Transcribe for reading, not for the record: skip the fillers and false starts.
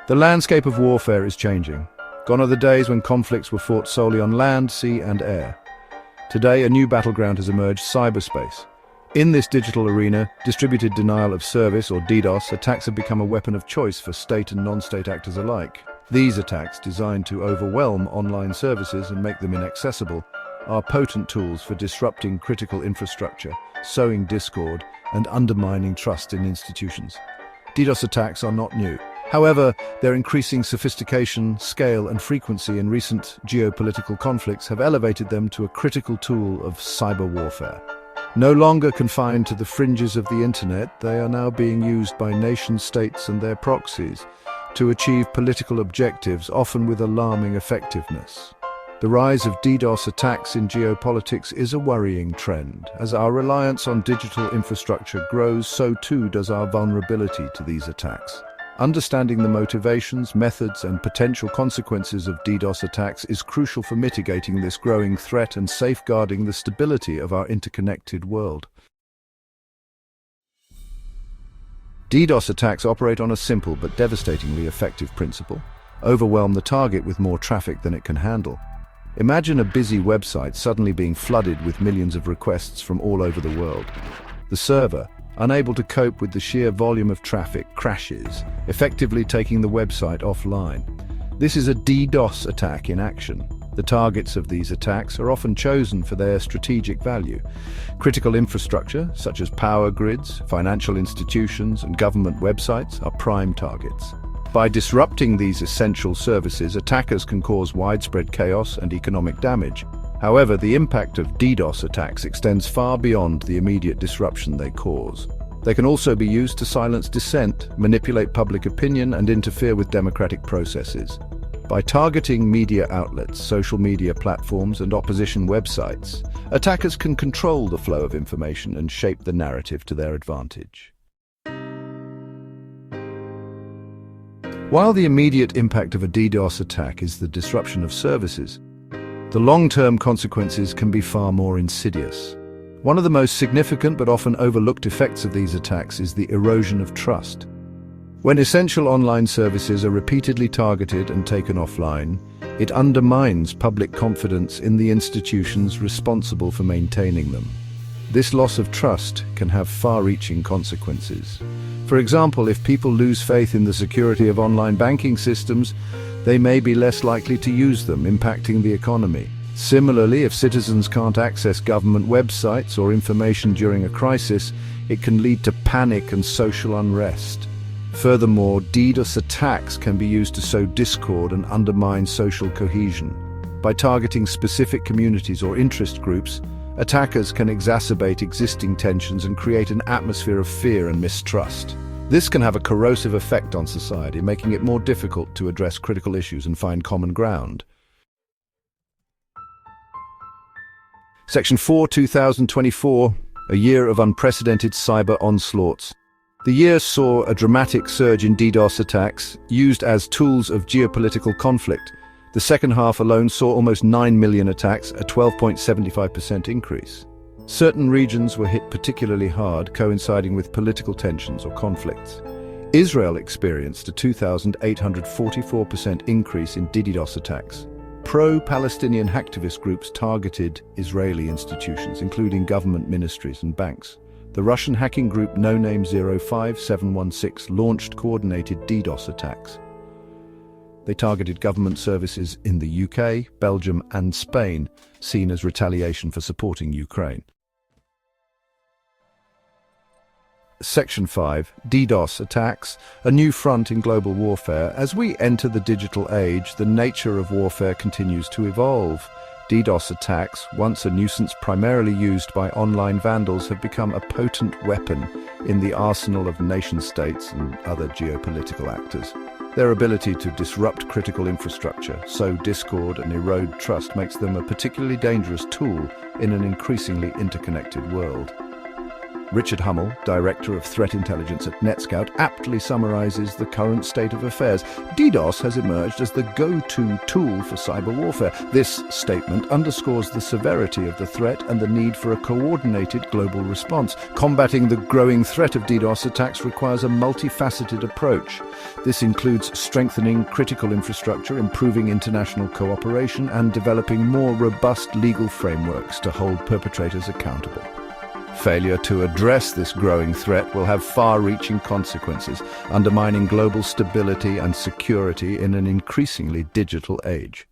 The landscape of warfare is changing. Gone are the days when conflicts were fought solely on land, sea, and air. Today, a new battleground has emerged: cyberspace. In this digital arena, distributed denial of service, or DDoS, attacks have become a weapon of choice for state and non-state actors alike. These attacks, designed to overwhelm online services and make them inaccessible, are potent tools for disrupting critical infrastructure, sowing discord, and undermining trust in institutions. DDoS attacks are not new. However, their increasing sophistication, scale, and frequency in recent geopolitical conflicts have elevated them to a critical tool of cyber warfare. No longer confined to the fringes of the internet, they are now being used by nation-states and their proxies to achieve political objectives, often with alarming effectiveness. The rise of DDoS attacks in geopolitics is a worrying trend. As our reliance on digital infrastructure grows, so too does our vulnerability to these attacks. Understanding the motivations, methods, and potential consequences of DDoS attacks is crucial for mitigating this growing threat and safeguarding the stability of our interconnected world. DDoS attacks operate on a simple but devastatingly effective principle: overwhelm the target with more traffic than it can handle. Imagine a busy website suddenly being flooded with millions of requests from all over the world. The server, unable to cope with the sheer volume of traffic, crashes, effectively taking the website offline. This is a DDoS attack in action. The targets of these attacks are often chosen for their strategic value. Critical infrastructure, such as power grids, financial institutions, and government websites, are prime targets. By disrupting these essential services, attackers can cause widespread chaos and economic damage. However, the impact of DDoS attacks extends far beyond the immediate disruption they cause. They can also be used to silence dissent, manipulate public opinion, and interfere with democratic processes. By targeting media outlets, social media platforms, and opposition websites, attackers can control the flow of information and shape the narrative to their advantage. While the immediate impact of a DDoS attack is the disruption of services, the long-term consequences can be far more insidious. One of the most significant but often overlooked effects of these attacks is the erosion of trust. When essential online services are repeatedly targeted and taken offline, it undermines public confidence in the institutions responsible for maintaining them. This loss of trust can have far-reaching consequences. For example, if people lose faith in the security of online banking systems, they may be less likely to use them, impacting the economy. Similarly, if citizens can't access government websites or information during a crisis, it can lead to panic and social unrest. Furthermore, DDoS attacks can be used to sow discord and undermine social cohesion. By targeting specific communities or interest groups, attackers can exacerbate existing tensions and create an atmosphere of fear and mistrust. This can have a corrosive effect on society, making it more difficult to address critical issues and find common ground. Section 4, 2024, a year of unprecedented cyber onslaughts. The year saw a dramatic surge in DDoS attacks, used as tools of geopolitical conflict. The second half alone saw almost 9 million attacks, a 12.75% increase. Certain regions were hit particularly hard, coinciding with political tensions or conflicts. Israel experienced a 2,844% increase in DDoS attacks. Pro-Palestinian hacktivist groups targeted Israeli institutions, including government ministries and banks. The Russian hacking group No-Name 05716 launched coordinated DDoS attacks. They targeted government services in the UK, Belgium, and Spain, seen as retaliation for supporting Ukraine. Section 5, DDoS attacks, a new front in global warfare. As we enter the digital age, the nature of warfare continues to evolve. DDoS attacks, once a nuisance primarily used by online vandals, have become a potent weapon in the arsenal of nation-states and other geopolitical actors. Their ability to disrupt critical infrastructure, sow discord, and erode trust makes them a particularly dangerous tool in an increasingly interconnected world. Richard Hummel, Director of Threat Intelligence at NetScout, aptly summarizes the current state of affairs. DDoS has emerged as the go-to tool for cyber warfare. This statement underscores the severity of the threat and the need for a coordinated global response. Combating the growing threat of DDoS attacks requires a multifaceted approach. This includes strengthening critical infrastructure, improving international cooperation, and developing more robust legal frameworks to hold perpetrators accountable. Failure to address this growing threat will have far-reaching consequences, undermining global stability and security in an increasingly digital age.